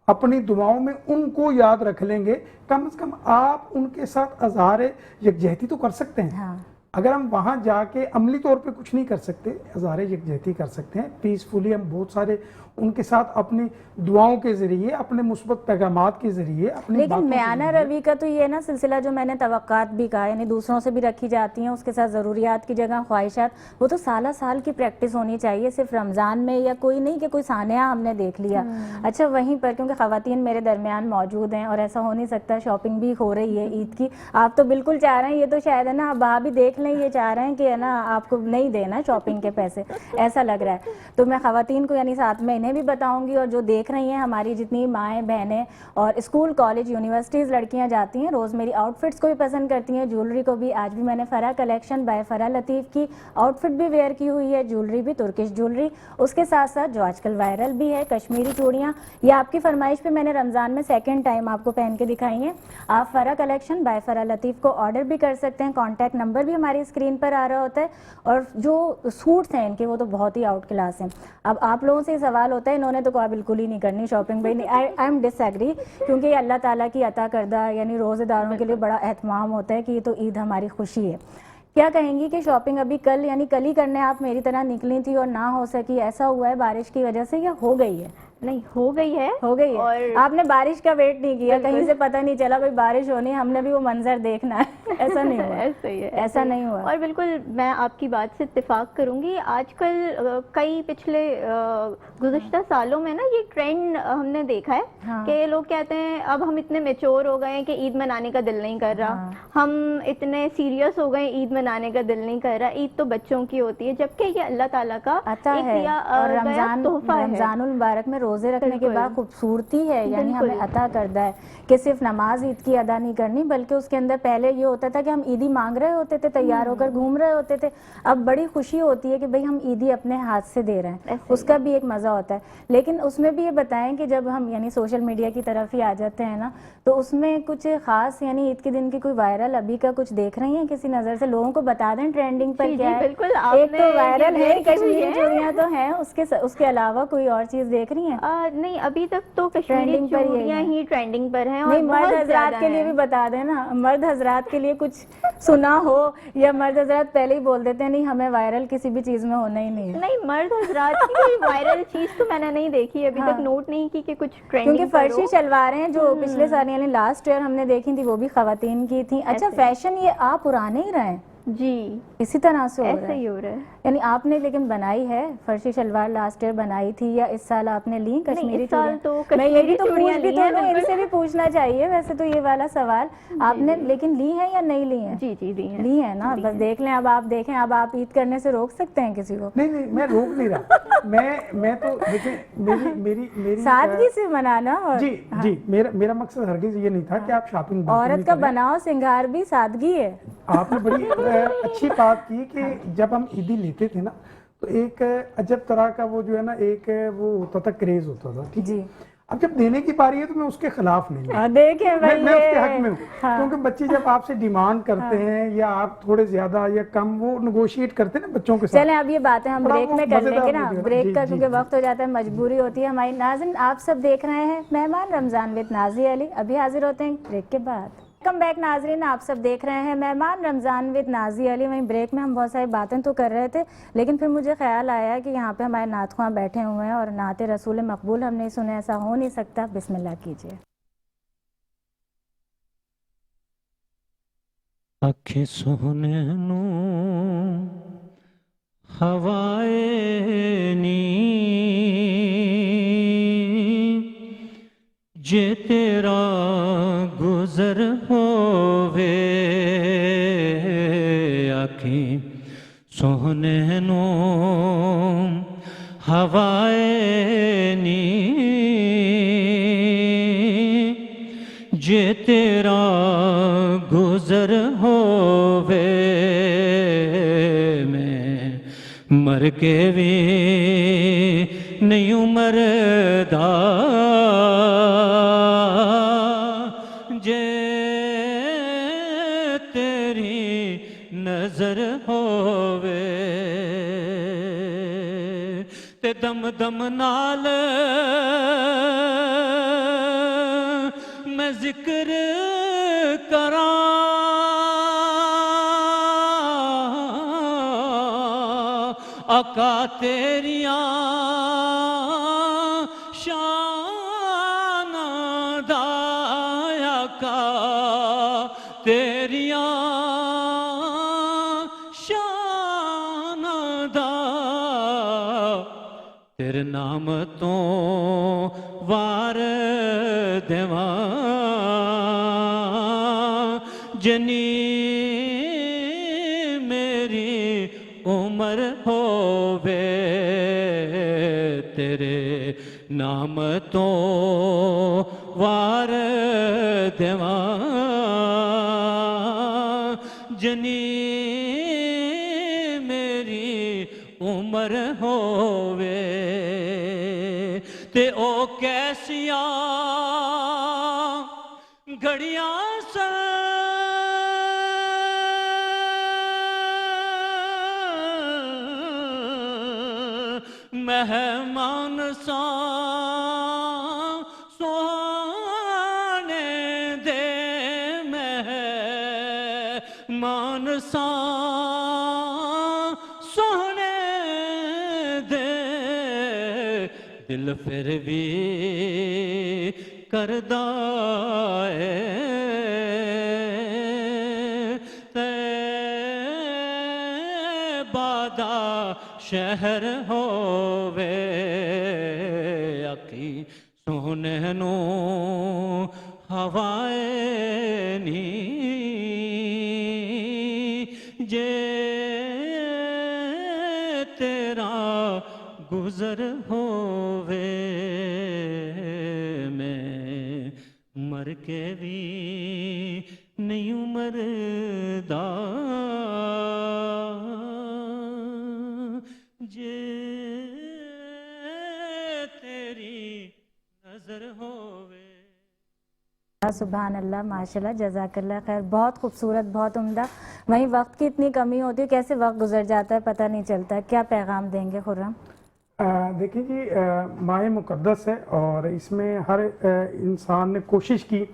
اپنی دعاؤں میں ان کو یاد رکھ لیں گے, کم از کم آپ ان کے ساتھ اظہار یکجہتی تو کر سکتے ہیں. اگر ہم وہاں جا کے عملی طور پہ کچھ نہیں کر سکتے, اظہار یکجہتی کر سکتے ہیں پیسفلی. ہم بہت سارے ان کے ساتھ اپنی دعاؤں کے ذریعے, اپنے مثبت پیغامات کے ذریعے, اپنی
لیکن میانہ روی کا تو یہ نا سلسلہ جو میں نے توقعات بھی کہا, یعنی دوسروں سے بھی رکھی جاتی ہیں, اس کے ساتھ ضروریات کی جگہ خواہشات, وہ تو سالہ سال کی پریکٹس ہونی چاہیے, صرف رمضان میں یا کوئی نہیں کہ کوئی سانحہ ہم نے دیکھ لیا. اچھا وہیں پر کیونکہ خواتین میرے درمیان موجود ہیں اور ایسا ہو نہیں سکتا, شاپنگ بھی ہو رہی ہے عید کی, آپ تو بالکل چاہ رہے ہیں, یہ تو شاید ہے نا آپ بھی دیکھ لیں, یہ چاہ رہے ہیں کہ ہے نا آپ کو نہیں دینا شاپنگ کے پیسے, ایسا لگ رہا ہے. تو میں خواتین کو یعنی ساتھ میں انہیں بھی بتاؤں گی, اور جو دیکھ رہی ہیں ہماری جتنی مائیں بہنیں اور اسکول کالج یونیورسٹیز لڑکیاں جاتی ہیں, روز میری آؤٹ فٹس کو بھی پسند کرتی ہیں, جیولری کو بھی. آج بھی میں نے فرح کلیکشن بائی فرح لطیف کی آؤٹ فٹ بھی ویئر کی ہوئی ہے, جیولری بھی ترکش جیولری, اس کے ساتھ ساتھ جو آج کل وائرل بھی ہے کشمیری چوڑیاں, یہ آپ کی فرمائش پہ میں نے رمضان میں سیکنڈ ٹائم آپ کو پہن کے دکھائی ہیں. آپ فرح کلیکشن بائی فرح لطیف کو آرڈر بھی کر سکتے ہیں, کانٹیکٹ نمبر بھی ہماری اسکرین پر آ رہا ہوتا ہے. اور جو سوٹس ہیں ان کے وہ تو بہت ہی آؤٹ کلاس ہیں. اب آپ لوگوں سے سوال ہوتا ہے, انہوں نے تو کہا بالکل ہی نہیں کرنی شاپنگ بھائی, آئی ایم ڈس ایگری, کیونکہ یہ اللہ تعالیٰ کی عطا کردہ یعنی روزے داروں کے لیے بڑا اہتمام ہوتا ہے کہ یہ تو عید ہماری خوشی ہے. کیا کہیں گی کہ شاپنگ ابھی کل یعنی کل ہی کرنے آپ میری طرح نکلی تھی اور نہ ہو سکی, ایسا ہوا ہے بارش کی وجہ سے یا ہو گئی ہے؟
نہیں, ہو گئی ہے.
اور آپ نے بارش کا ویٹ نہیں کیا, کہیں سے پتہ نہیں چلا بھائی بارش ہونی, ہم نے بھی وہ منظر دیکھنا ہے, ایسا نہیں ہوا. ایسا نہیں ہوا.
اور بالکل میں آپ کی بات سے اتفاق کروں گی. آج کل کئی پچھلے گزشتہ سالوں میں نا یہ ٹرینڈ ہم نے دیکھا ہے کہ لوگ کہتے ہیں اب ہم اتنے میچور ہو گئے ہیں کہ عید منانے کا دل نہیں کر رہا, ہم اتنے سیریس ہو گئے عید منانے کا دل نہیں کر رہا, عید تو بچوں کی ہوتی ہے, جبکہ یہ اللہ تعالیٰ کا
عطا ہے. اور رمضان المبارک میں روزے رکھنے کے بعد خوبصورتی ہے, یعنی ہمیں عطا کردہ ہے کہ صرف نماز عید کی ادا نہیں کرنی, بلکہ اس کے اندر پہلے یہ ہوتا تھا کہ ہم عیدی مانگ رہے ہوتے تھے, تیار ہو کر گھوم رہے ہوتے تھے. اب بڑی خوشی ہوتی ہے کہ بھئی ہم عیدی اپنے ہاتھ سے دے رہے ہیں, اس کا بھی ایک مزہ ہوتا ہے. لیکن اس میں بھی یہ بتائیں کہ جب ہم یعنی سوشل میڈیا کی طرف ہی آ جاتے ہیں نا, تو اس میں کچھ خاص یعنی عید کے دن کی کوئی وائرل ابھی کا کچھ دیکھ رہی ہیں کسی نظر سے, لوگوں کو بتا دیں ٹرینڈنگ پر کیا ہے. ایک تو وائرل ہے کشمیری چوڑیاں تو ہیں, اس کے علاوہ کوئی اور چیز دیکھ رہی ہیں؟
نہیں, ابھی تک تو کشمیری چوڑیاں ہی ٹرینڈنگ پر ہیں. اور
مرد حضرات کے لیے بھی بتا دیں نا, مرد حضرات کے لیے کچھ سنا ہو, یا مرد حضرات پہلے ہی بول دیتے ہیں نہیں ہمیں وائرل کسی بھی چیز میں ہونا ہی نہیں ہے.
نہیں, مرد حضرات کی کوئی وائرل چیز تو میں نے نہیں دیکھی ابھی تک, نوٹ نہیں کی کہ کچھ ٹرینڈنگ.
کیونکہ فرشی شلواریں جو پچھلے سال یعنی لاسٹ ایئر ہم نے دیکھی تھی وہ بھی خواتین کی تھیں. اچھا فیشن یہ آپ پرانے ہی رہے ہیں
جی,
اسی طرح سے
ایسے ہی ہو رہا ہے.
یعنی آپ نے لیکن بنائی ہے فرشی شلوار, لاسٹ ایئر بنائی تھی یا اس سال آپ نے لی کشمیری چوڑیاں؟ میں یہ بھی تو پوچھ بھی تو لوں, ان سے بھی پوچھنا چاہیے ویسے تو یہ والا سوال. آپ نے لیکن لی ہے یا نہیں لی ہے؟
جی
لی ہے نا, بس دیکھ لیں. اب آپ دیکھیں, اب آپ عید کرنے سے روک سکتے ہیں کسی کو؟
نہیں, میں روک نہیں رہا. میں تو دیکھیں میری
سادگی سے منانا.
جی میرا مقصد ہرگز یہ نہیں تھا کہ آپ شاپنگ,
عورت کا بناؤ سنگار بھی سادگی ہے.
آپ نے بڑی اچھی بات کی کہ جب ہم عیدی لیتے تھے نا تو ایک عجب طرح کا وہ جو ہے نا ایک وہ ہوتا تھا, کریز ہوتا تھا.
جی,
اب جب دینے کی باری ہے تو میں اس کے خلاف نہیں ہوں,
دیکھیں
میں اس کے حق میں ہوں. کیونکہ بچے جب آپ سے ڈیمانڈ کرتے ہیں یا آپ تھوڑے زیادہ یا کم وہ نیگوشیٹ کرتے ہیں نا بچوں کے ساتھ.
چلیں اب یہ باتیں ہم بریک میں کر لیں گے نا, بریک کا کیونکہ وقت ہو جاتا ہے, مجبوری ہوتی ہے ہماری. ناظرین آپ سب دیکھ رہے ہیں مہمان رمضان وتھ نازیہ علی, ابھی حاضر ہوتے ہیں بریک کے بعد. ویلکم بیک ناظرین, آپ سب دیکھ رہے ہیں مہمان رمضان وتھ نازیہ علی. وہیں بریک میں ہم بہت ساری باتیں تو کر رہے تھے, لیکن پھر مجھے خیال آیا کہ یہاں پہ ہمارے نعت خواں بیٹھے ہوئے ہیں اور نعت رسول مقبول ہم نہیں سنے, ایسا ہو نہیں سکتا. بسم اللہ کیجیے.
آنکھیں سونے نو ہوائے نی جے تیرا گزر ہووے آکھیں سوہنے نو ہوائے نی جے تیرا گزر ہووے میں مر کے بھی نہیں مردا جے تیری نظر ہووے تے دم دم نال میں ذکر کراں آقا تیریاں شان دا آقا تیریاں شان دا تیرے نام تو وار دیواں جنی میری عمر ہووے تیرے نام تو وار دیواں جنی میری عمر ہووے تے او کیسیاں گھڑیاں سن مہمان ساں سوہانے دے مہمان ساں سوہنے دے دل پھر بھی کردہ ہے شہر ہووے آکھی سونے نو ہوائے نی جے تیرا گزر ہووے میں مر کے بھی نہیں مردا جے تیری نظر ہووے.
سبحان اللہ، ماشاءاللہ، جزاک اللہ خیر. بہت خوبصورت، بہت عمدہ. وہیں وقت کی اتنی کمی ہوتی ہے، کیسے وقت گزر جاتا ہے پتہ نہیں چلتا. کیا پیغام دیں گے خرم؟
دیکھیں جی، ماہ مقدس ہے اور اس میں ہر انسان نے کوشش کی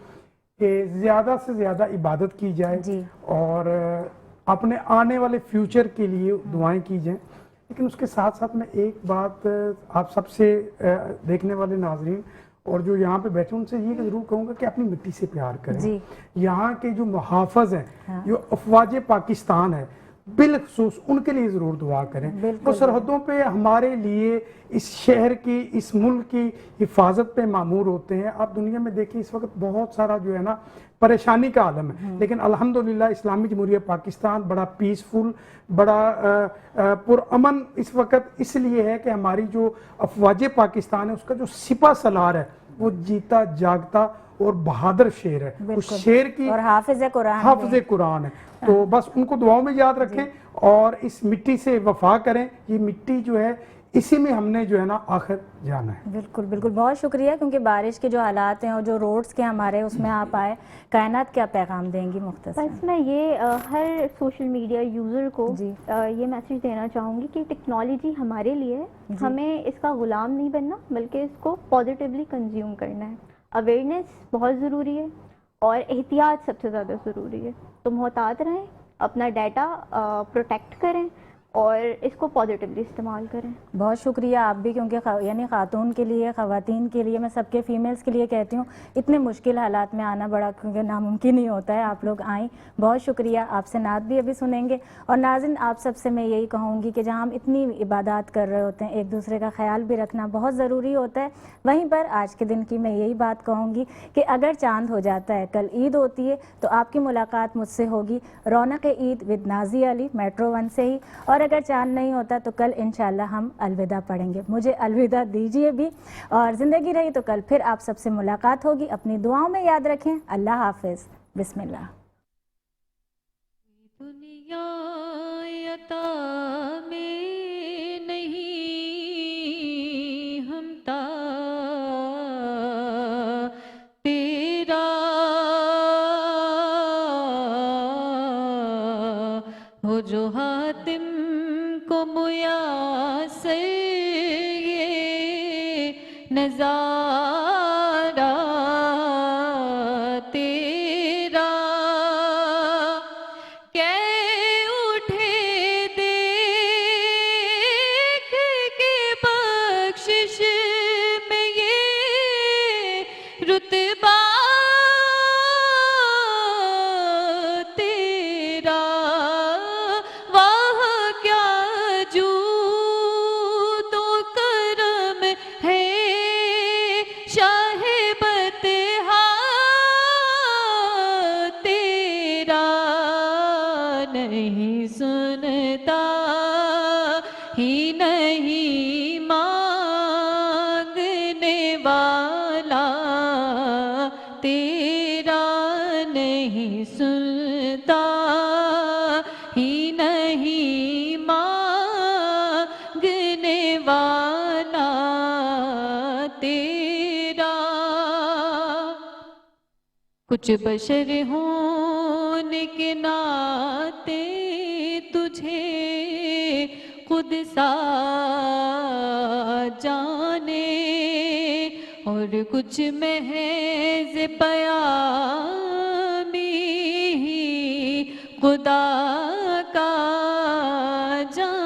کہ زیادہ سے زیادہ عبادت کی جائے
جی.
اور اپنے آنے والے فیوچر کے لیے دعائیں کی جائیں. لیکن اس کے ساتھ ساتھ میں ایک بات آپ سب سے دیکھنے والے ناظرین اور جو یہاں پہ بیٹھے ان سے یہ ضرور کہوں گا کہ اپنی مٹی سے پیار کریں.
جی.
یہاں کے جو محافظ ہیں، جو افواج پاکستان ہے، بالخصوص ان کے لیے ضرور دعا کریں. وہ سرحدوں پہ ہمارے لیے اس شہر کی، اس ملک کی حفاظت پہ مامور ہوتے ہیں. آپ دنیا میں دیکھیں اس وقت بہت سارا جو ہے نا پریشانی کا عالم ہے، لیکن الحمدللہ اسلامی جمہوریہ پاکستان بڑا پیسفل، بڑا پرامن اس وقت اس لیے ہے کہ ہماری جو افواج پاکستان ہے اس کا جو سپہ سالار ہے وہ جیتا جاگتا اور بہادر شیر ہے. اس شیر کی
اور حافظ
قرآن ہے. تو بس ان کو دعاؤں میں یاد رکھیں اور اس مٹی سے وفا کریں. یہ مٹی جو ہے اسی میں ہم نے جو ہے نا آخر جانا ہے.
بالکل بالکل. بہت شکریہ، کیونکہ بارش کے جو حالات ہیں اور جو روڈز کے ہمارے اس میں آپ آئے. کائنات کیا پیغام دیں گی مختصر؟
بس میں یہ ہر سوشل میڈیا یوزر کو یہ میسیج دینا چاہوں گی کہ ٹیکنالوجی ہمارے لیے ہے، ہمیں اس کا غلام نہیں بننا بلکہ اس کو پازیٹیولی کنزیوم کرنا ہے. اویئرنیس بہت ضروری ہے اور احتیاط سب سے زیادہ ضروری ہے. تو محتاط رہیں، اپنا ڈیٹا پروٹیکٹ کریں اور اس کو پازیٹیولی استعمال کریں.
بہت شکریہ آپ بھی، کیونکہ یعنی خاتون کے لیے، خواتین کے لیے، میں سب کے فیمیلز کے لیے کہتی ہوں، اتنے مشکل حالات میں آنا بڑا کیونکہ ناممکن ہی ہوتا ہے. آپ لوگ آئیں، بہت شکریہ. آپ سے نعت بھی ابھی سنیں گے. اور ناظرین آپ سب سے میں یہی کہوں گی کہ جہاں ہم اتنی عبادات کر رہے ہوتے ہیں، ایک دوسرے کا خیال بھی رکھنا بہت ضروری ہوتا ہے. وہیں پر آج کے دن کی میں یہی بات کہوں گی کہ اگر چاند ہو جاتا ہے، کل عید ہوتی ہے، تو آپ کی ملاقات مجھ سے ہوگی رونق عید ود نازیہ علی میٹرو 1 سے ہی. اور اگر چاند نہیں ہوتا تو کل انشاءاللہ ہم الوداع پڑھیں گے. مجھے الوداع دیجیے بھی، اور زندگی رہی تو کل پھر آپ سب سے ملاقات ہوگی. اپنی دعاؤں میں یاد رکھیں. اللہ حافظ. بسم اللہ.
دنیا عطا میں نہیں ہمتا تیرا ہو جو حاتم کو میسر یہ نظارہ تیرا کہ اٹھے دیکھ کے بخشش میں یہ رتبہ تیرا واہ کیا جود و کرم ہے شاہ بطحا تیرا نہیں سنتا ہی نہیں مانگنے والا تیرا نہیں سنتا ہی نہیں مانگنے والا تیرا کچھ بشر ہونے کے ناطے تجھے خود سا جانے اور کچھ محض پیامی ہی خدا کا جانے